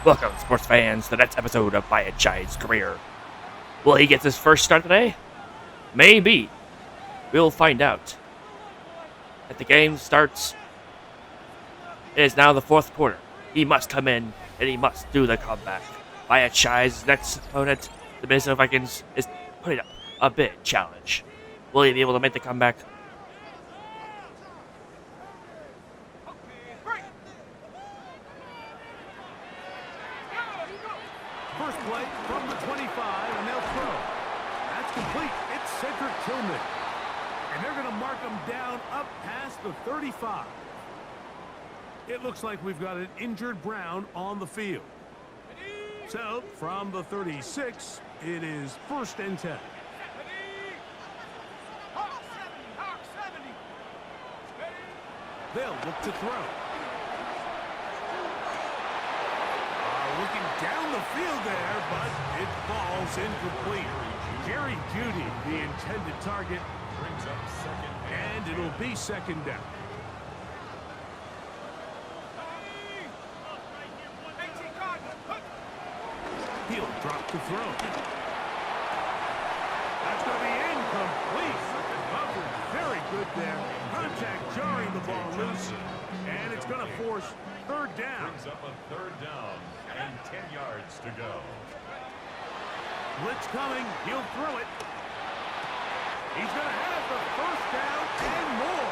Welcome, sports fans, to the next episode of Biyyek's career. Will he get his first start today? Maybe. We'll find out. As the game starts, it is now the fourth quarter. He must come in, and he must do the comeback. Biyyek's next opponent, the Minnesota Vikings, is putting up a big challenge. Will he be able to make the comeback? First play from the 25, and they'll throw. That's complete. It's Cedric Tillman. And they're going to mark him down up past the 35. It looks like we've got an injured Brown on the field. So, from the 36, it is 1st and 10. They'll look to throw. Looking down the field there, but it falls incomplete. Jerry Jeudy, the intended target, brings up second, and it'll be 2nd down. He'll drop to throw. That's going to be incomplete. Very good there. Contact jarring the ball loose, and it's going to force 3rd down. Brings up a 3rd down and 10 yards to go. Blitz coming. He'll throw it. He's going to have the 1st down and more.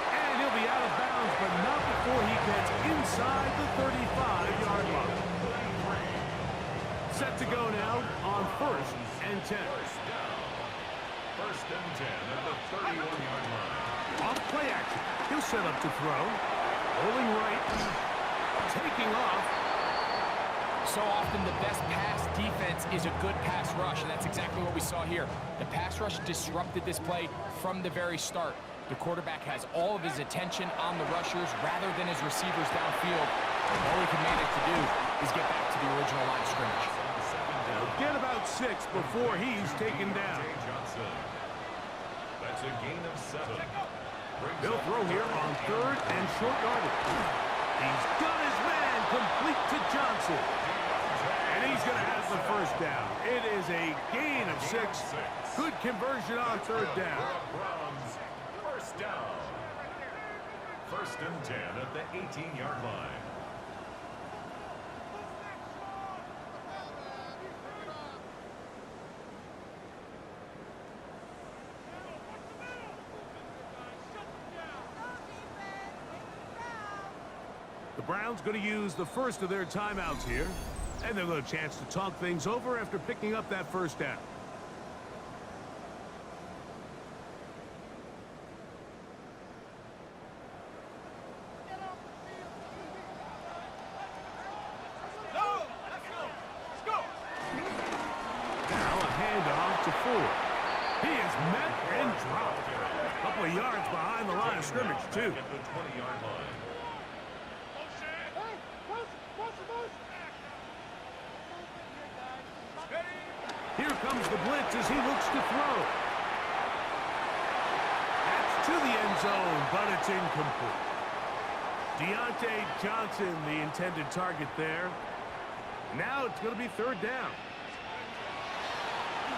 And he'll be out of bounds, but not before he gets inside the 35-yard line. Set to go now on 1st and 10. 1st and 10 at the 31-yard line. Off play action. He'll set up to throw. Rolling right. Taking off. So often the best pass defense is a good pass rush, and that's exactly what we saw here. The pass rush disrupted this play from the very start. The quarterback has all of his attention on the rushers rather than his receivers downfield. All he can manage to do is get back to the original line of scrimmage. Get about 6 before he's taken down. That's a gain of 7. They'll throw here on 3rd and short yardage. He's got his man complete to Johnson. And he's going to have the 1st down. It is a gain of 6. Good conversion on 3rd down. Browns, 1st down. 1st and 10 at the 18-yard line. The Browns going to use the 1st of their timeouts here. And they'll have a chance to talk things over after picking up that 1st down. Now a handoff to Ford. He is met and dropped. A couple of yards behind the line of scrimmage, too. At the 20-yard line. Here comes the blitz as he looks to throw. That's to the end zone, but it's incomplete. Deontay Johnson, the intended target there. Now it's going to be 3rd down.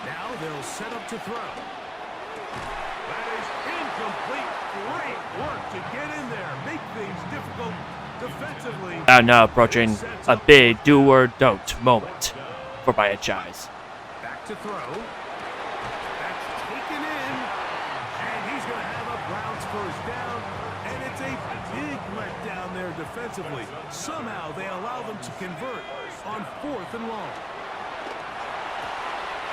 Now they'll set up to throw. That is incomplete. Great work to get in there. Make things difficult defensively. Now approaching a big do-or-don't moment for Biyyek's. To throw. That's taken in. And he's going to have a Browns 1st down. And it's a big letdown there defensively. Somehow they allow them to convert on 4th and long.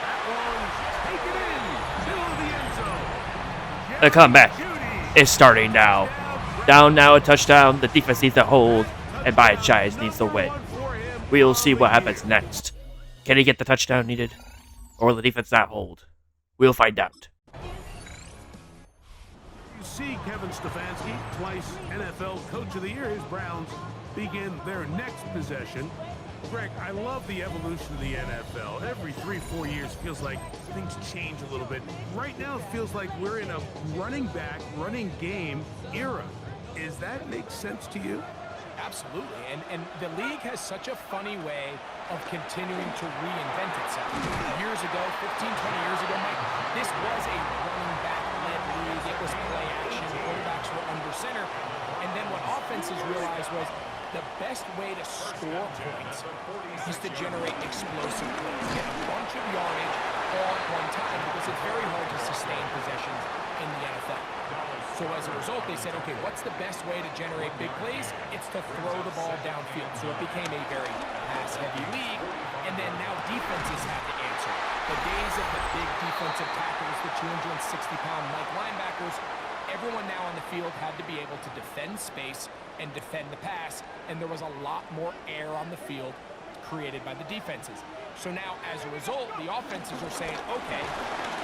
That one taken in. Middle of the end zone. The comeback is starting now. Down now, a touchdown. The defense needs to hold, and Biyyek needs to win. We'll see what happens next. Can he get the touchdown needed? Or will the defense not hold? We'll find out. You see Kevin Stefanski, twice NFL Coach of the Year. His Browns begin their next possession. Greg, I love the evolution of the NFL. Every 3-4 years feels like things change a little bit. Right now it feels like we're in a running back, running game era. Is that make sense to you? Absolutely, and the league has such a funny way of continuing to reinvent itself. Years ago, 15, 20 years ago, Mike, this was a running back-led league. It was play action. Quarterbacks were under center. And then what offenses realized was the best way to score points is to generate explosive plays, get a bunch of yardage all at one time, because it's very hard to sustain possessions in the NFL. So as a result, they said, okay, what's the best way to generate big plays? It's to throw the ball downfield. So it became a very pass-heavy league, and then now defenses have to answer. The days of the big defensive tackles, the 260-pound Mike linebackers, everyone now on the field had to be able to defend space and defend the pass, and there was a lot more air on the field created by the defenses. So now, as a result, the offenses are saying, okay,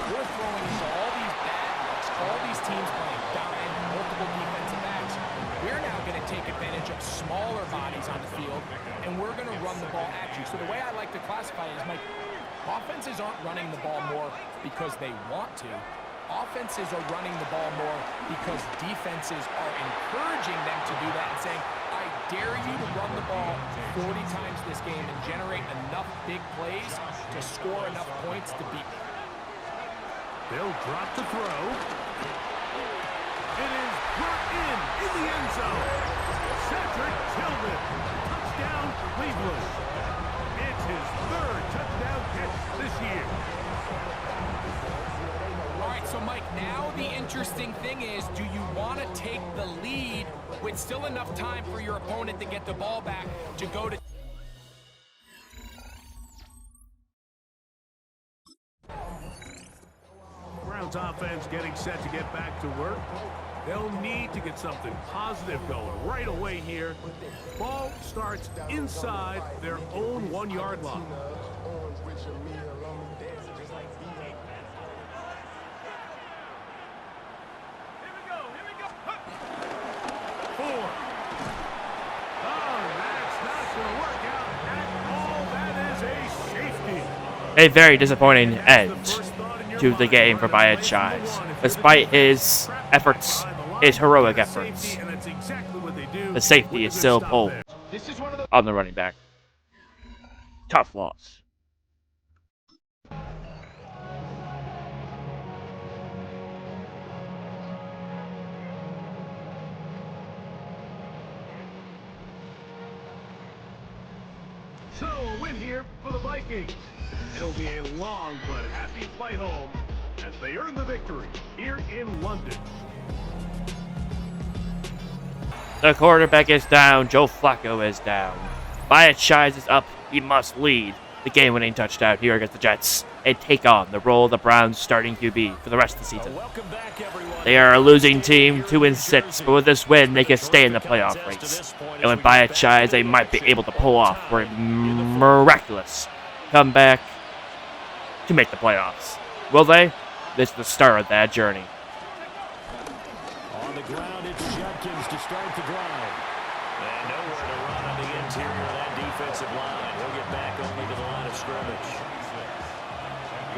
we're throwing into all these bad looks, all these teams playing dime, multiple defensive backs. We're now going to take advantage of smaller bodies on the field, and we're going to run the ball at you. So the way I like to classify it is, Mike, offenses aren't running the ball more because they want to. Offenses are running the ball more because defenses are encouraging them to do that and saying, I dare you to run the ball 40 times this game and generate enough big plays to score enough points to beat me. They'll drop the throw. It is brought in the end zone. Cedric Tillman. Touchdown, Cleveland. It's his third touchdown catch this year. All right, so Mike, now the interesting thing is, do you want to take the lead with still enough time for your opponent to get the ball back to go to... Browns offense getting set to get back to work. They'll need to get something positive going right away here. Ball starts inside their own 1-yard line. A very disappointing end to the game for Biyyek Shies. Despite his efforts, his heroic efforts, the safety is still pulled on the running back. Tough loss. So a win here for the Vikings. It'll be a long but happy flight home as they earn the victory here in London. The quarterback is down. Joe Flacco is down. Biyyek Shies is up. He must lead the game-winning touchdown here against the Jets and take on the role of the Browns starting QB for the rest of the season. They are a losing team, 2-6, but with this win, they can stay in the playoff race. And with Biyyek Shies, they might be able to pull off a miraculous comeback to make the playoffs. Will they? This is the start of that journey. On the ground, it's Judkins to start the drive. And nowhere to run on the interior of that defensive line. He'll get back only to the line of scrimmage.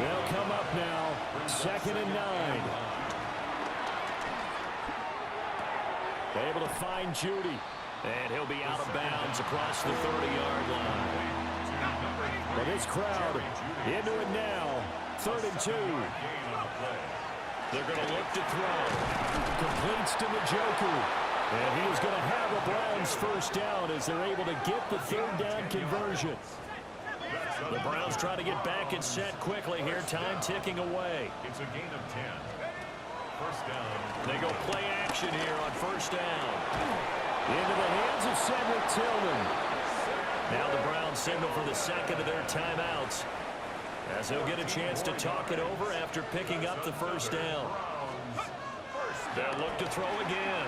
They'll come up now, 2nd and 9. Able to find Judy. And he'll be out of bounds across the 30-yard line. But this crowd into it now. 3rd and 2. They're going to look to throw. Completes to Njoku. And he is going to have a Browns first down as they're able to get the 3rd down conversion. The Browns try to get back and set quickly here. Time ticking away. It's a gain of 10. First down. They go play action here on 1st down. Into the hands of Cedric Tillman. Now the Browns signal for the 2nd of their timeouts, as he'll get a chance to talk it over after picking up the 1st down. They'll look to throw again.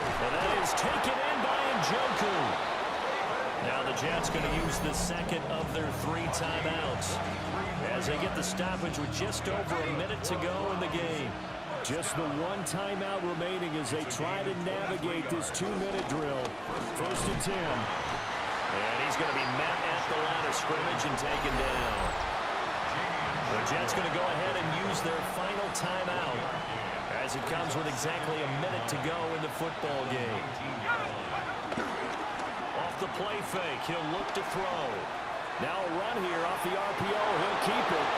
And that is taken in by Njoku. Now the Jets going to use the 2nd of their 3 timeouts as they get the stoppage with just over a minute to go in the game. Just the 1 timeout remaining as they try to navigate this 2-minute drill. 1st and 10. And he's going to be met at the line of scrimmage and taken down. The Jets going to go ahead and use their final timeout as it comes with exactly a minute to go in the football game. Off the play fake, he'll look to throw. Now a run here off the RPO, he'll keep it.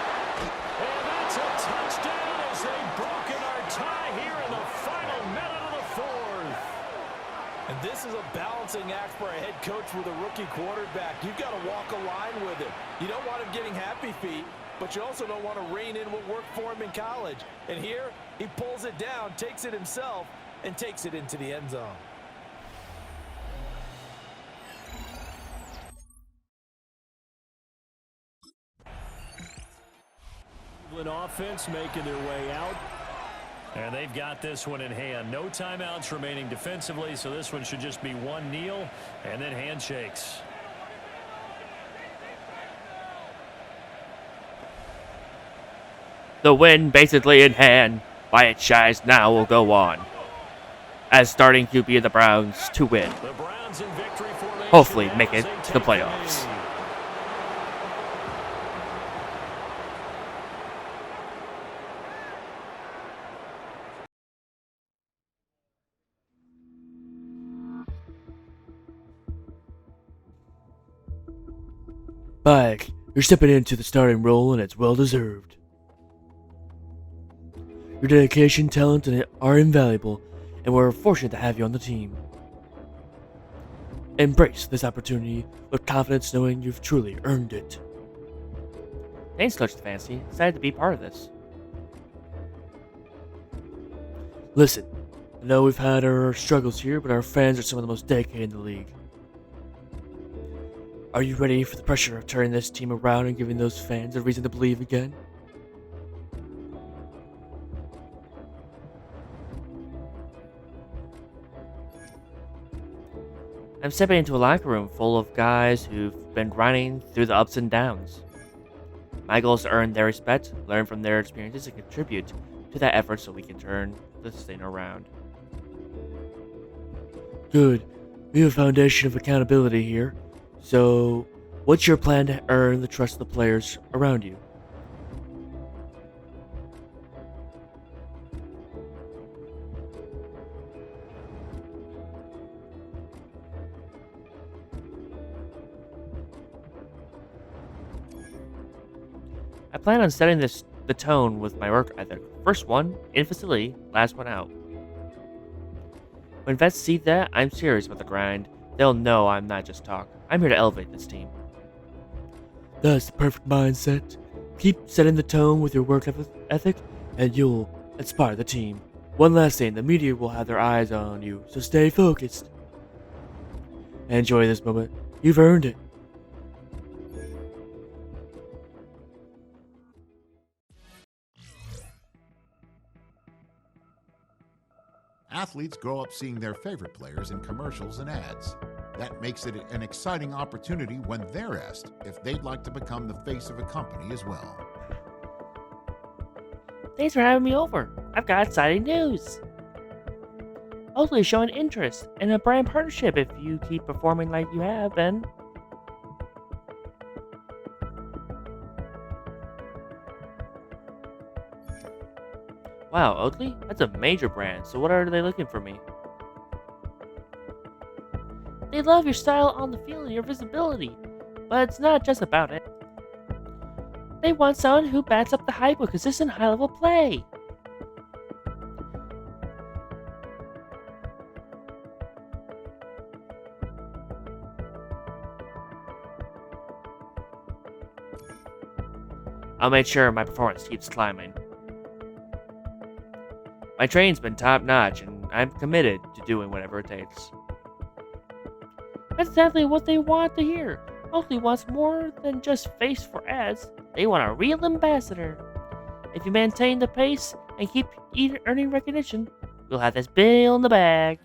And that's a touchdown as they've broken our tie here in the final minute of the fourth. And this is a balancing act for a head coach with a rookie quarterback. You've got to walk a line with him. You don't want him getting happy feet, but you also don't want to rein in what worked for him in college. And here, he pulls it down, takes it himself, and takes it into the end zone. Cleveland offense making their way out. And they've got this one in hand. No timeouts remaining defensively, so this one should just be one kneel and then handshakes. The win basically in hand. Biyyek Shies now will go on as starting QB of the Browns to win. The Browns in victory formation. Hopefully make it to the playoffs. Biyyek, you're stepping into the starting role and it's well deserved. Your dedication, talent, and are invaluable, and we're fortunate to have you on the team. Embrace this opportunity with confidence, knowing you've truly earned it. Thanks, Coach Stefanski. Excited to be part of this. Listen, I know we've had our struggles here, but our fans are some of the most dedicated in the league. Are you ready for the pressure of turning this team around and giving those fans a reason to believe again? I'm stepping into a locker room full of guys who've been grinding through the ups and downs. My goal is to earn their respect, learn from their experiences, and contribute to that effort so we can turn this thing around. Good. We have a foundation of accountability here. So, what's your plan to earn the trust of the players around you? I plan on setting the tone with my work ethic. First one in facility, last one out. When vets see that I'm serious about the grind, they'll know I'm not just talk. I'm here to elevate this team. That's the perfect mindset. Keep setting the tone with your work ethic, and you'll inspire the team. One last thing, the media will have their eyes on you, so stay focused. Enjoy this moment. You've earned it. Athletes grow up seeing their favorite players in commercials and ads. That makes it an exciting opportunity when they're asked if they'd like to become the face of a company as well. Thanks for having me over. I've got exciting news. Hopefully showing interest in a brand partnership if you keep performing like you have been. Wow, Oatly? That's a major brand, so what are they looking for me? They love your style on the field and your visibility, but it's not just about it. They want someone who backs up the hype with consistent high-level play. I'll make sure my performance keeps climbing. My training's been top-notch, and I'm committed to doing whatever it takes. That's exactly what they want to hear. Oakley wants more than just face for ads. They want a real ambassador. If you maintain the pace and keep earning recognition, you'll have this bill in the bag.